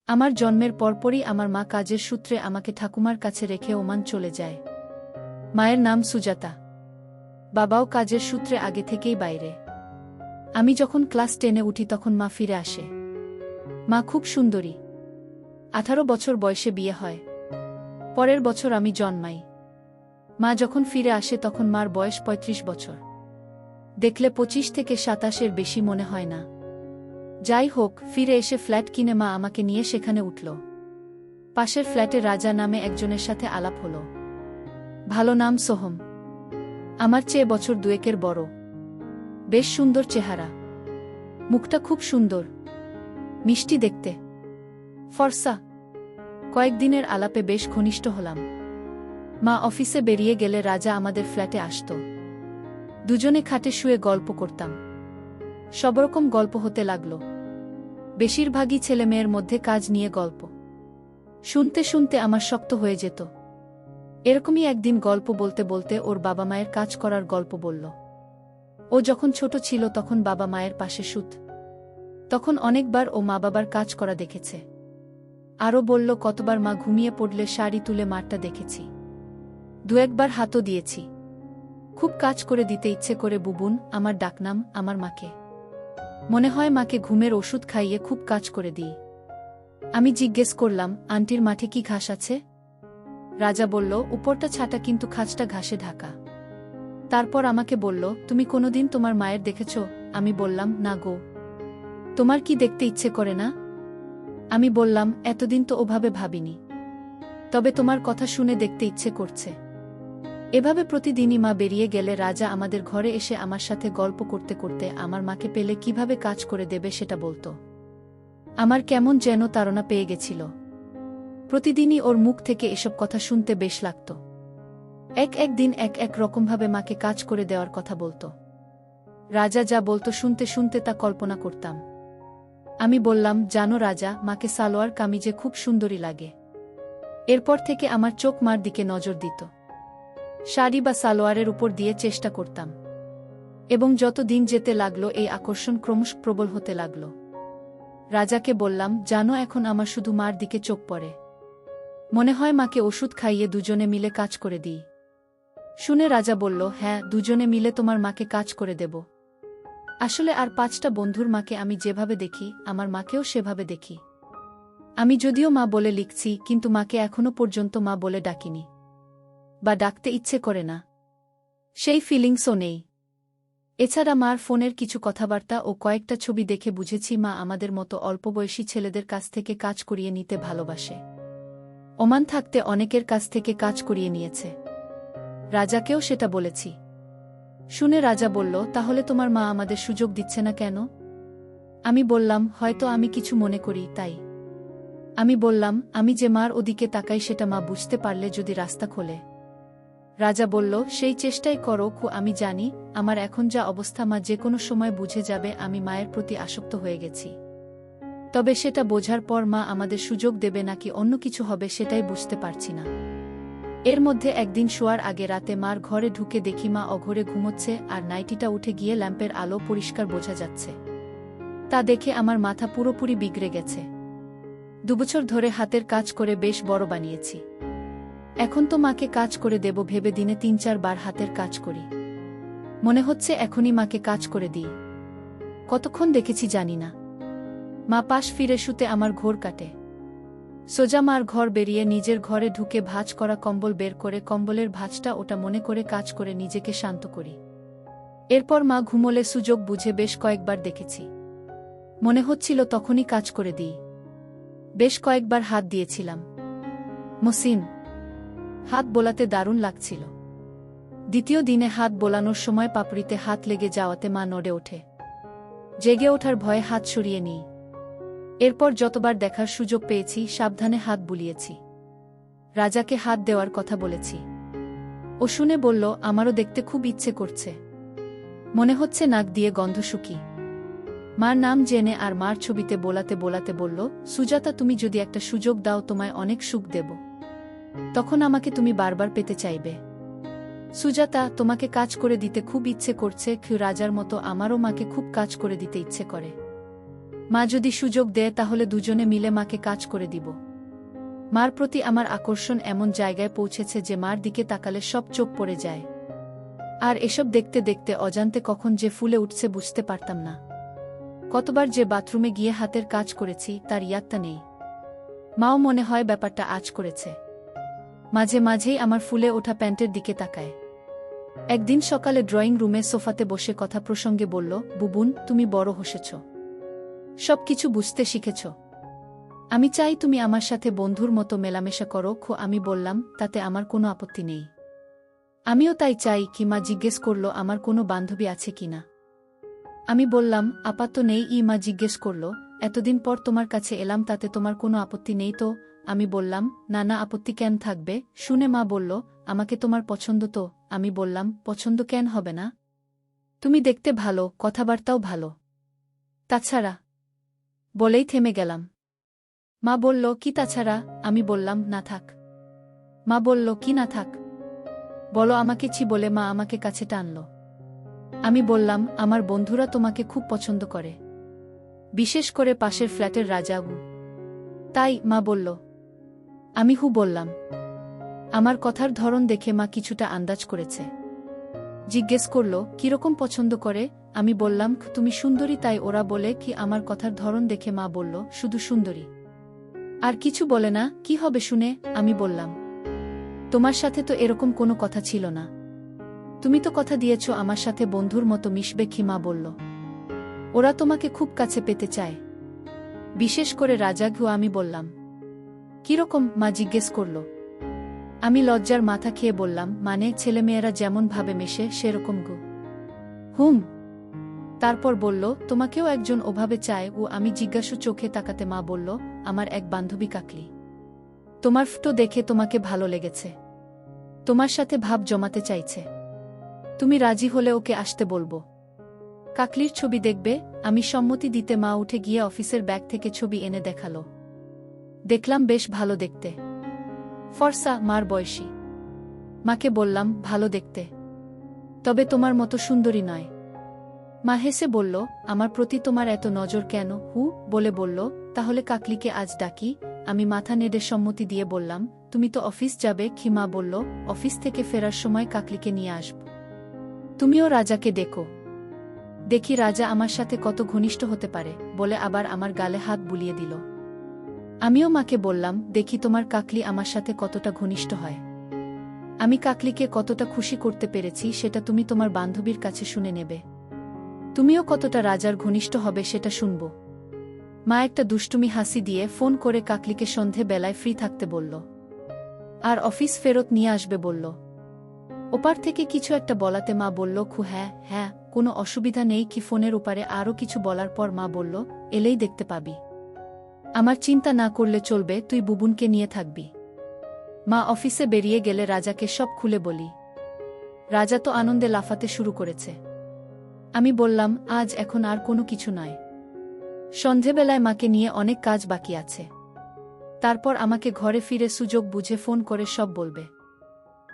আমার জন্মের পরপরই আমার মা কাজের সূত্রে আমাকে ঠাকুমার কাছে রেখে ওমান চলে যায়। মায়ের নাম সুজাতা। বাবাও কাজের সূত্রে আগে থেকেই বাইরে। আমি যখন ক্লাস 10-এ উঠি তখন মা ফিরে আসে। মা খুব সুন্দরী। 18 বছর বয়সে বিয়ে হয়। পরের বছর আমি জন্মাই। মা যখন ফিরে আসে তখন মার বয়স 35 বছর। দেখলে 25 থেকে 27-এর বেশি মনে হয় না। যাই হোক, ফিরে এসে ফ্ল্যাট কিনে মা আমাকে নিয়ে সেখানে উঠল। পাশের ফ্ল্যাটে রাজা নামে একজনের সাথে আলাপ হলো। ভালো নাম সোহম। আমার চেয়ে বছর 2-এর বড়। বেশ সুন্দর চেহারা। মুখটা খুব সুন্দর, মিষ্টি দেখতে, ফর্সা। কয়েকদিনের আলাপে বেশ ঘনিষ্ঠ হলাম। মা অফিসে বেরিয়ে গেলে রাজা আমাদের ফ্ল্যাটে আসত। দুজনে খাটে শুয়ে গল্প করতাম। সবরকম গল্প হতে লাগল। বেশিরভাগই ছেলে মেয়ের মধ্যে কাজ নিয়ে গল্প। শুনতে শুনতে আমার শক্ত হয়ে যেত। এরকমই একদিন গল্প বলতে বলতে ওর বাবা মায়ের কাজ করার গল্প বলল। ও যখন ছোট ছিল তখন বাবা মায়ের পাশে শুত। তখন অনেকবার ও মা বাবার কাজ করা দেখেছে। আরও বলল কতবার মা ঘুমিয়ে পড়লে শাড়ি তুলে মারটা দেখেছি। 2-1বার হাতও দিয়েছি। খুব কাজ করে দিতে ইচ্ছে করে বুবুন আমার ডাকনাম আমার মাকে। মনে হয় মাকে ঘুমের ওষুধ খাইয়ে খুব কাজ করে দিই। আমি জিজ্ঞেস করলাম, আন্টির মাঠে কি ঘাস আছে? রাজা বলল, উপরটা ছাটা কিন্তু খাঁজটা ঘাসে ঢাকা। তারপর আমাকে বলল, তুমি কোনোদিন তোমার মায়ের দেখেছ? আমি বললাম, না গো। তোমার কি দেখতে ইচ্ছে করে না? আমি বললাম, এতদিন তো ওভাবে ভাবিনি, তবে তোমার কথা শুনে দেখতে ইচ্ছে করছে। এভাবে প্রতিদিনই মা বেরিয়ে গেলে রাজা আমাদের ঘরে এসে আমার সাথে গল্প করতে করতে আমার মাকে পেলে কিভাবে কাজ করে দেবে সেটা বলতো। আমার কেমন যেন তাড়না পেয়ে গেছিল। প্রতিদিনই ওর মুখ থেকে এসব কথা শুনতে বেশ লাগত। একদিন এক রকমভাবে মাকে কাজ করে দেওয়ার কথা বলতো। রাজা যা বলতো শুনতে শুনতে তা কল্পনা করতাম। আমি বললাম, জানো রাজা, মাকে সালোয়ার কামিজে খুব সুন্দরী লাগে। এরপর থেকে আমার চোখ মার দিকে নজর দিত। শাড়ি বা সালোয়ারের উপর দিয়ে চেষ্টা করতাম। এবং যত দিন যেতে লাগলো এই আকর্ষণ ক্রমশ প্রবল হতে লাগলো। রাজাকে বললাম, জানো, এখন আমার শুধু মার দিকে চোখ পড়ে। মনে হয় মাকে ওষুধ খাইয়ে দুজনে মিলে কাজ করে দিই। শুনে রাজা বলল, হ্যাঁ, দুজনে মিলে তোমার মাকে কাজ করে দেব। আসলে আর 5টা বন্ধুর মাকে আমি যেভাবে দেখি আমার মাকেও সেভাবে দেখি। আমি যদিও মা বলে লিখছি, কিন্তু মাকে এখনো পর্যন্ত মা বলে ডাকিনি, বা ডাকতে ইচ্ছে করে না। সেই ফিলিংসও নেই। এছাড়া মার ফোনের কিছু কথাবার্তা ও কয়েকটা ছবি দেখে বুঝেছি মা আমাদের মতো অল্পবয়সী ছেলেদের কাছ থেকে কাজ করিয়ে নিতে ভালোবাসে। ওমান থাকতে অনেকের কাছ থেকে কাজ করিয়ে নিয়েছে। রাজাকেও সেটা বলেছি। শুনে রাজা বলল, তাহলে তোমার মা আমাদের সুযোগ দিচ্ছে না কেন? আমি বললাম, হয়তো আমি কিছু মনে করি তাই। আমি বললাম, আমি যে মার ওদিকে তাকাই সেটা মা বুঝতে পারলে যদি রাস্তা খোলে। রাজা বলল, সেই চেষ্টাই করো। আমি জানি আমার এখন যা অবস্থা মা যে কোনো সময় বুঝে যাবে আমি মায়ের প্রতি আসক্ত হয়ে গেছি। তবে সেটা বোঝার পর মা আমাদের সুযোগ দেবে নাকি অন্য কিছু হবে সেটাই বুঝতে পারছি না। এর মধ্যে একদিন শোয়ার আগে রাতে মার ঘরে ঢুকে দেখি মা অঘরে ঘুমোচ্ছে আর নাইটিটা উঠে গিয়ে ল্যাম্পের আলো পরিষ্কার বোঝা যাচ্ছে। তা দেখে আমার মাথা পুরোপুরি বিগড়ে গেছে। 2 বছর ধরে হাতের কাজ করে বেশ বড় বানিয়েছি। এখন তো মাকে কাজ করে দেব ভেবে দিনে 3-4 বার হাতের কাজ করি। মনে হচ্ছে এখনই মাকে কাজ করে দিই। কতক্ষণ দেখেছি জানি না। মা পাশ ফিরে শুতে আমার ঘোর কাটে। সোজা মার ঘর বেরিয়ে নিজের ঘরে ঢুকে ভাঁজ করা কম্বল বের করে কম্বলের ভাঁজটা ওটা মনে করে কাজ করে নিজেকে শান্ত করি। এরপর মা ঘুমোলে সুযোগ বুঝে বেশ কয়েকবার দেখেছি। মনে হচ্ছিল তখনই কাজ করে দিই। বেশ কয়েকবার হাত দিয়েছিলাম। মসিন। হাত বোলাতে দারুণ লাগছিল। দ্বিতীয় দিনে হাত বোলানোর সময় পাপড়িতে হাত লেগে যাওয়াতে মা নড়ে ওঠে। জেগে ওঠার ভয়ে হাত সরিয়ে নিই। এরপর যতবার দেখার সুযোগ পেয়েছি সাবধানে হাত বুলিয়েছি। রাজাকে হাত দেওয়ার কথা বলেছি। ও শুনে বলল, আমারও দেখতে খুব ইচ্ছে করছে। মনে হচ্ছে নাক দিয়ে গন্ধ শুকি। মার নাম জেনে আর মার ছবিতে বোলাতে বোলাতে বলল, সুজাতা, তুমি যদি একটা সুযোগ দাও তোমায় অনেক সুখ দেব। তখন আমাকে তুমি বারবার পেতে চাইবে। সুজাতা, তোমাকে কাজ করে দিতে খুব ইচ্ছে করছে। রাজার মতো আমারও মাকে খুব কাজ করে দিতে ইচ্ছে করে। মা যদি সুযোগ দেয় তাহলে দুজনে মিলে মাকে কাজ করে দিব। মার প্রতি আমার আকর্ষণ এমন জায়গায় পৌঁছেছে যে মার দিকে তাকালে সব চোখ পড়ে যায়। আর এসব দেখতে দেখতে অজান্তে কখন যে ফুলে উঠছে বুঝতে পারতাম না। কতবার যে বাথরুমে গিয়ে হাতের কাজ করেছি তার ইয়াদটা নেই। মাও মনে হয় ব্যাপারটা আজ করেছে। মাঝে মাঝেই আমার ফুলে ওঠা প্যান্টের দিকে তাকায়। একদিন সকালে ড্রয়িং রুমে সোফাতে বসে কথা প্রসঙ্গে বলল, বুবুন, তুমি বড় হসেছ, সবকিছু বুঝতে শিখেছ। আমি চাই তুমি আমার সাথে বন্ধুর মতো মেলামেশা করো। আমি বললাম, তাতে আমার কোনো আপত্তি নেই। আমিও তাই চাই। কি মা জিজ্ঞেস করল আমার কোনো বান্ধবী আছে কিনা। আমি বললাম, আপাতত নেই। মা জিজ্ঞেস করল, এতদিন পর তোমার কাছে এলাম, তাতে তোমার কোনো আপত্তি নেই তো? আমি বললাম, না না, আপত্তি কেন থাকবে। শুনে মা বলল, আমাকে তোমার পছন্দ তো? আমি বললাম, পছন্দ কেন হবে না? তুমি দেখতে ভালো, কথাবার্তাও ভালো। তাছাড়া বলেই থেমে গেলাম। মা বলল, কি তাছাড়া? আমি বললাম, না থাক। মা বলল, কি না থাক? বলো আমাকে। বলে মা আমাকে কাছে টানল। আমি বললাম, আমার বন্ধুরা তোমাকে খুব পছন্দ করে, বিশেষ করে পাশের ফ্ল্যাটের রাজা। তাই? মা বলল। আমি বললাম। আমার কথার ধরন দেখে মা কিছুটা আন্দাজ করেছে। জিজ্ঞেস করল, কিরকম পছন্দ করে? আমি বললাম, তুমি সুন্দরী তাই ওরা বলে। কি? আমার কথার ধরন দেখে মা বলল, শুধু সুন্দরী, আর কিছু বলে না? কি হবে শুনে? আমি বললাম, তোমার সাথে তো এরকম কোনো কথা ছিল না। তুমি তো কথা দিয়েছ আমার সাথে বন্ধুর মতো মিশবে। কি? মা বলল, ওরা তোমাকে খুব কাছে পেতে চায়, বিশেষ করে রাজা। আমি বললাম, কিরকম? মা জিজ্ঞেস করল। আমি লজ্জার মাথা খেয়ে বললাম, মানে ছেলেমেয়েরা যেমন ভাবে মেশে সেরকম গো। তারপর বলল, তোমাকেও একজন ওভাবে চায়? আমি জিজ্ঞাসু চোখে তাকাতে মা বলল, আমার এক বান্ধবী কাকলি, তোমার ফটো দেখে তোমাকে ভালো লেগেছে, তোমার সাথে ভাব জমাতে চাইছে। তুমি রাজি হলে ওকে আসতে বলবো। কাকলির ছবি দেখবে? আমি সম্মতি দিতে মা উঠে গিয়ে অফিসের ব্যাগ থেকে ছবি এনে দেখালো। দেখলাম বেশ ভালো দেখতে, ফর্সা, মার বয়সী। মাকে বললাম, ভালো দেখতে, তবে তোমার মতো সুন্দরী নয়। মা হেসে বলল, আমার প্রতি তোমার এত নজর কেন? বলে বলল, তাহলে কাকলিকে আজ ডাকি। আমি মাথা নেড়ে সম্মতি দিয়ে বললাম, তুমি তো অফিস যাবে। মা বলল, অফিস থেকে ফেরার সময় কাকলিকে নিয়ে আসব। তুমিও রাজাকে ডেকো, দেখি রাজা আমার সাথে কত ঘনিষ্ঠ হতে পারে। বলে আবার আমার গালে হাত বুলিয়ে দিল। আমিও মাকে বললাম, দেখি তোমার কাকলি আমার সাথে কতটা ঘনিষ্ঠ হয়। আমি কাকলিকে কতটা খুশি করতে পেরেছি সেটা তুমি তোমার বান্ধবীর কাছে শুনে নেবে। তুমিও কতটা রাজার ঘনিষ্ঠ হবে সেটা শুনব। মা একটা দুষ্টুমি হাসি দিয়ে ফোন করে কাকলিকে সন্ধে বেলায় ফ্রি থাকতে বলল, আর অফিস ফেরত নিয়ে আসবে বলল। ওপার থেকে কিছু একটা বলাতে মা বলল, হ্যাঁ, কোনো অসুবিধা নেই। ফোনের ওপারে আরও কিছু বলার পর মা বলল, এলেই দেখতে পাবি। আমার চিন্তা না করলে চলবে, তুই বুবুনকে নিয়ে থাকবি। মা অফিসে বেরিয়ে গেলে রাজাকে সব খুলে বলি। রাজা তো আনন্দে লাফাতে শুরু করেছে। আমি বললাম, আজ এখন আর কোনো কিছু নয়, সন্ধেবেলায় মাকে নিয়ে অনেক কাজ বাকি আছে। তারপর আমাকে ঘরে ফিরে সুযোগ বুঝে ফোন করে সব বলবে।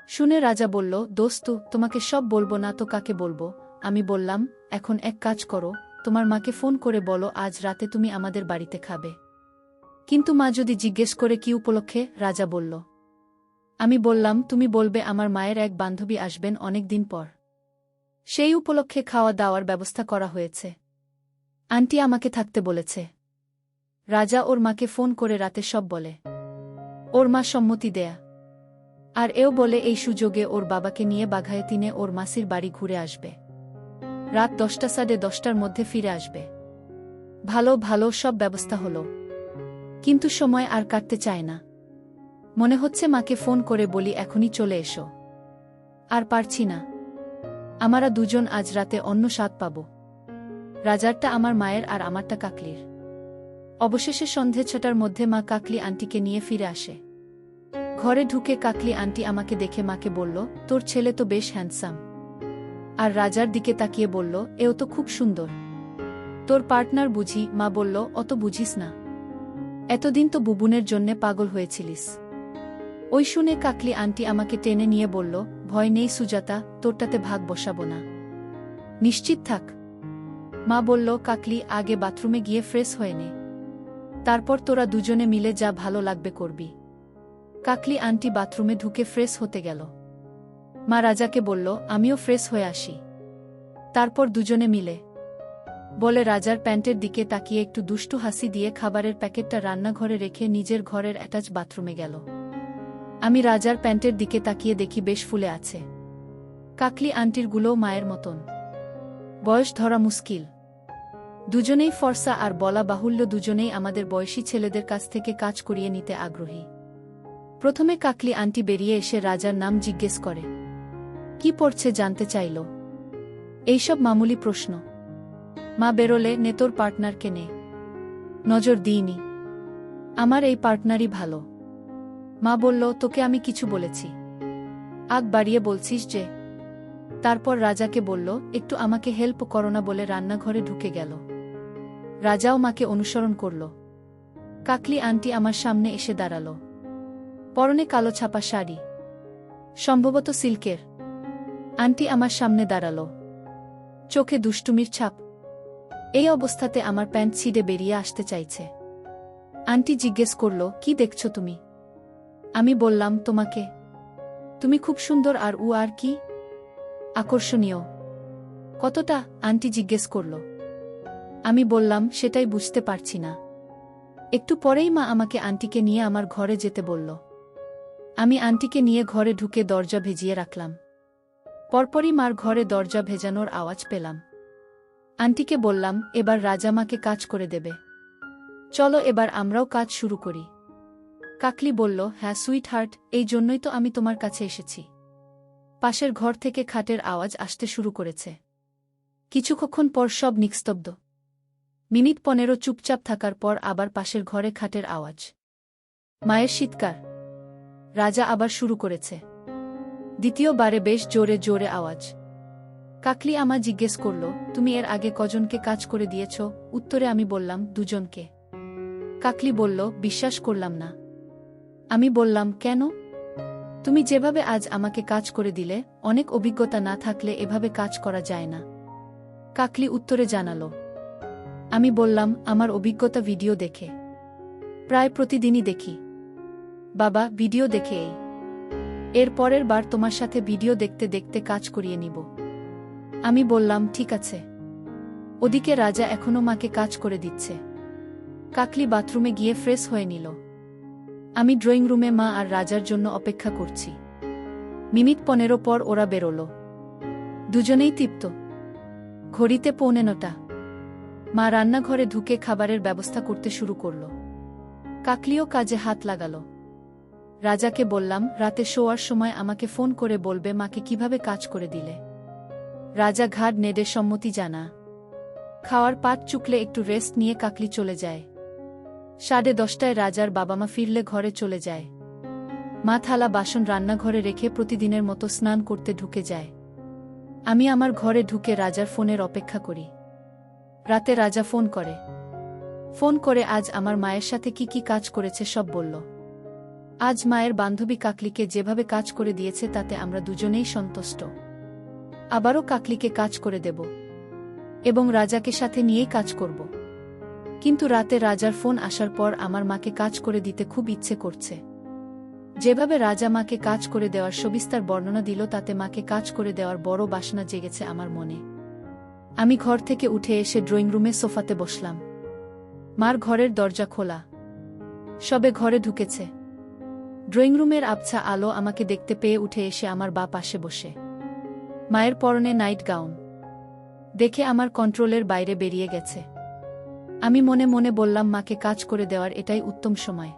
শুনে রাজা বলল, দোস্ত, তোমাকে সব বলবো না তো কাকে বলবো? আমি বললাম, এখন এক কাজ করো, তোমার মাকে ফোন করে বলো আজ রাতে তুমি আমাদের বাড়িতে খাবে। কিন্তু মা যদি জিজ্ঞেস করে কি উপলক্ষে? রাজা বলল। আমি বললাম, তুমি বলবে আমার মায়ের এক বান্ধবী আসবেন অনেক দিন পর, সেই উপলক্ষে খাওয়া দাওয়ার ব্যবস্থা করা হয়েছে, আন্টি আমাকে থাকতে বলেছে। রাজা ওর মাকে ফোন করে রাতে সব বলে। ওর মা সম্মতি দেয়া, আর এও বলে এই সুযোগে ওর বাবাকে নিয়ে বাঘায়তিনে ওর মাসির বাড়ি ঘুরে আসবে। রাত 10টা, 10:30টার মধ্যে ফিরে আসবে। ভালো সব ব্যবস্থা হলো, কিন্তু সময় আর কাটতে চায় না। মনে হচ্ছে মাকে ফোন করে বলি এখনই চলে এসো। আর পারছি না, আমরা দুজন আজ রাতে অন্য স্বাদ পাব। রাজারটা আমার মায়ের আর আমারটা কাকলির। অবশেষে সন্ধে 6টার মধ্যে মা কাকলি আন্টিকে নিয়ে ফিরে আসে। ঘরে ঢুকে কাকলি আন্টি আমাকে দেখে মাকে বলল, তোর ছেলে তো বেশ হ্যান্ডসাম। আর রাজার দিকে তাকিয়ে বলল, এও তো খুব সুন্দর। তোর পার্টনার বুঝি? মা বলল, অত বুঝিস না, এতদিন তো বুবুনের জন্যে পাগল হয়েছিলিস। ওই শুনে কাকলি আন্টি আমাকে টেনে নিয়ে বলল, ভয় নেই সুজাতা, তোরটাতে ভাগ বসাবো না, নিশ্চিত থাক। মা বলল, কাকলি, আগে বাথরুমে গিয়ে ফ্রেশ হয়ে নে, তারপর তোরা দুজনে মিলে যা ভালো লাগবে করবি। কাকলি আন্টি বাথরুমে ঢুকে ফ্রেশ হতে গেল। মা রাজাকে বলল, আমিও ফ্রেশ হয়ে আসি, তারপর দুজনে মিলে। বলে রাজার প্যান্টের দিকে তাকিয়ে একটু দুষ্টু হাসি দিয়ে খাবারের প্যাকেটটা রান্নাঘরে রেখে নিজের ঘরের অ্যাটাচ বাথরুমে গেল। আমি রাজার প্যান্টের দিকে তাকিয়ে দেখি বেশ ফুলে আছে। কাকলি আন্টির গুলোও মায়ের মতন। বয়স ধরা মুশকিল। দুজনেই ফর্সা, আর বলা বাহুল্য দুজনেই আমাদের বয়সী ছেলেদের কাছ থেকে কাজ করিয়ে নিতে আগ্রহী। প্রথমে কাকলি আন্টি বেরিয়ে এসে রাজার নাম জিজ্ঞেস করে। কি পড়ছে জানতে চাইল। এইসব মামুলি প্রশ্ন। মা বেরোলে, নে তোর পার্টনারকে নে। নজর দিইনি। আমার এই পার্টনারই ভালো। মা বলল, তোকে আমি কিছু বলেছি? আগ বাড়িয়ে বলছিস যে। তারপর রাজাকে বলল, একটু আমাকে হেল্প করো না বলে রান্নাঘরে ঢুকে গেল। রাজাও মাকে অনুসরণ করল। কাকলি আন্টি আমার সামনে এসে দাঁড়াল। পরনে কালো ছাপা শাড়ি, সম্ভবত সিল্কের। আন্টি আমার সামনে দাঁড়াল, চোখে দুষ্টুমির ছাপ। এই অবস্থাতে আমার প্যান্ট ছিঁড়ে বেরিয়ে আসতে চাইছে। আন্টি জিজ্ঞেস করল, কি দেখছো তুমি? আমি বললাম, তোমাকে। তুমি খুব সুন্দর। আর আর কি আকর্ষণীয়? কতটা? আন্টি জিজ্ঞেস করল। আমি বললাম, সেটাই বুঝতে পারছি না। একটু পরেই মা আমাকে আন্টিকে নিয়ে আমার ঘরে যেতে বলল। আমি আন্টিকে নিয়ে ঘরে ঢুকে দরজা ভেজিয়ে রাখলাম। পরপরই মার ঘরে দরজা ভেজানোর আওয়াজ পেলাম। আন্টিকে বললাম, এবার রাজা মাকে কাজ করে দেবে। চলো এবার আমরাও কাজ শুরু করি। কাকলি বলল, হ্যাঁ সুইট হার্ট, এই জন্যই তো আমি তোমার কাছে এসেছি। পাশের ঘর থেকে খাটের আওয়াজ আসতে শুরু করেছে। কিছুক্ষণ পর সব নিস্তব্ধ। মিনিট 15 চুপচাপ থাকার পর আবার পাশের ঘরে খাটের আওয়াজ। মায়ের চিৎকার। রাজা আবার শুরু করেছে। দ্বিতীয়বারে বেশ জোরে জোরে আওয়াজ। কাকলি আমা জিজ্ঞেস করল, তুমি এর আগে কজনকে কাজ করে দিয়েছ? উত্তরে আমি বললাম, 2 জনকে। কাকলি বলল, বিশ্বাস করলাম না। আমি বললাম, কেন? তুমি যেভাবে আজ আমাকে কাজ করে দিলে, অনেক অভিজ্ঞতা না থাকলে এভাবে কাজ করা যায় না। কাকলি উত্তরে জানালো। আমি বললাম, আমার অভিজ্ঞতা ভিডিও দেখে। প্রায় প্রতিদিনই দেখি বাবা, ভিডিও দেখে। এর পরের বার তোমার সাথে ভিডিও দেখতে দেখতে কাজ করিয়ে নিব। আমি বললাম, ঠিক আছে। ওদিকে রাজা এখনো মাকে কাজ করে দিচ্ছে। কাকলি বাথরুমে গিয়ে ফ্রেশ হয়ে নিল। আমি ড্রয়িং রুমে মা আর রাজার জন্য অপেক্ষা করছি। মিনিট 15 পর ওরা বেরোল। দুজনেই তৃপ্ত। ঘড়িতে 8:45। মা রান্নাঘরে ঢুকে খাবারের ব্যবস্থা করতে শুরু করল। কাকলিও কাজে হাত লাগাল। রাজাকে বললাম, রাতে শোয়ার সময় আমাকে ফোন করে বলবে মাকে কিভাবে কাজ করে দিলে। রাজা ঘাড় নেড়ে সম্মতি জানা। খাওয়ার পাট চুকলে একটু রেস্ট নিয়ে কাকলি চলে যায়। 10:30টায় রাজার বাবা মা ফিরলে ঘরে চলে যায়। মা থালা বাসন রান্নাঘরে রেখে প্রতিদিনের মতো স্নান করতে ঢুকে যায়। আমি আমার ঘরে ঢুকে রাজার ফোনের অপেক্ষা করি। রাতে রাজা ফোন করে আজ আমার মায়ের সাথে কি কি কাজ করেছে সব বলল। আজ মায়ের বান্ধবী কাকলিকে যেভাবে কাজ করে দিয়েছে তাতে আমরা দুজনেই সন্তুষ্ট। আবারও কাকলিকে কাজ করে দেব এবং রাজাকে সাথে নিয়েই কাজ করব। কিন্তু রাতে রাজার ফোন আসার পর আমার মাকে কাজ করে দিতে খুব ইচ্ছে করছে। যেভাবে রাজা মাকে কাজ করে দেওয়ার সবিস্তার বর্ণনা দিল তাতে মাকে কাজ করে দেওয়ার বড় বাসনা জেগেছে আমার মনে। আমি ঘর থেকে উঠে এসে ড্রয়িং রুমে সোফাতে বসলাম। মার ঘরের দরজা খোলা। সবে ঘরে ঢুকেছে। ড্রয়িং রুমের আবছা আলো আমাকে দেখতে পেয়ে উঠে এসে আমার পাশে বসে। মায়ের পরনে নাইট গাউন দেখে আমার কন্ট্রোলের বাইরে বেরিয়ে গেছে। আমি মনে মনে বললাম, মাকে কাজ করে দেওয়ার এটাই উত্তম সময়।